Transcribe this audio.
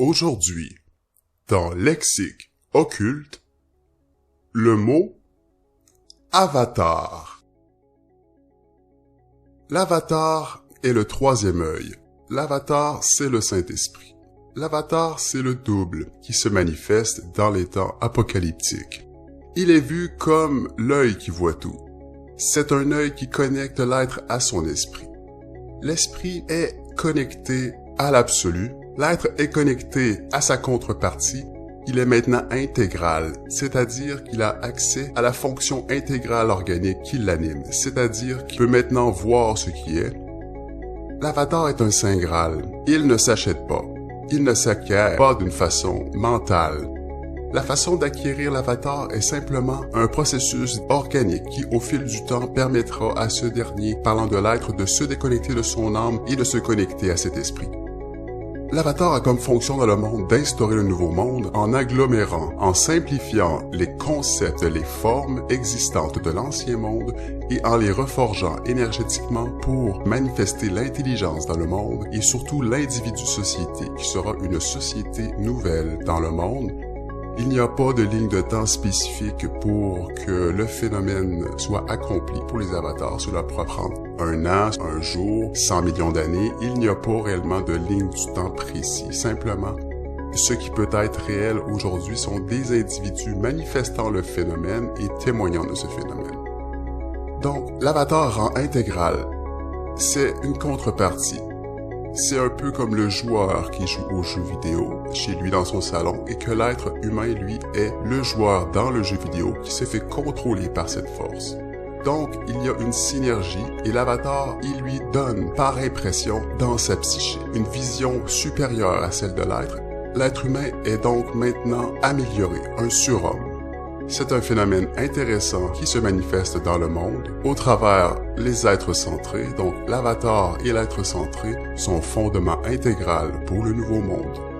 Aujourd'hui, dans Lexique occulte, le mot avatar. L'avatar est le troisième œil. L'avatar, c'est le Saint-Esprit. L'avatar, c'est le double qui se manifeste dans les temps apocalyptiques. Il est vu comme l'œil qui voit tout. C'est un œil qui connecte l'être à son esprit. L'esprit est connecté à l'absolu. L'être est connecté à sa contrepartie. Il est maintenant intégral, c'est-à-dire qu'il a accès à la fonction intégrale organique qui l'anime, c'est-à-dire qu'il peut maintenant voir ce qui est. L'avatar est un saint Graal. Il ne s'achète pas. Il ne s'acquiert pas d'une façon mentale. La façon d'acquérir l'avatar est simplement un processus organique qui, au fil du temps, permettra à ce dernier, parlant de l'être, de se déconnecter de son âme et de se connecter à cet esprit. L'avatar a comme fonction dans le monde d'instaurer le nouveau monde en agglomérant, en simplifiant les concepts, les formes existantes de l'ancien monde et en les reforgeant énergétiquement pour manifester l'intelligence dans le monde et surtout l'individu-société qui sera une société nouvelle dans le monde. Il n'y a pas de ligne de temps spécifique pour que le phénomène soit accompli pour les avatars. Cela pourra prendre 1 an, 1 jour, 100 millions d'années. Il n'y a pas réellement de ligne du temps précis. Simplement, ce qui peut être réel aujourd'hui sont des individus manifestant le phénomène et témoignant de ce phénomène. Donc, l'avatar rend intégral. C'est une contrepartie. C'est un peu comme le joueur qui joue aux jeux vidéo chez lui dans son salon et que l'être humain, lui, est le joueur dans le jeu vidéo qui se fait contrôler par cette force. Donc, il y a une synergie et l'avatar, il lui donne, par impression, dans sa psyché, une vision supérieure à celle de l'être. L'être humain est donc maintenant amélioré, un surhomme. C'est un phénomène intéressant qui se manifeste dans le monde au travers les êtres centrés, donc l'avatar et l'être centré sont fondement intégral pour le nouveau monde.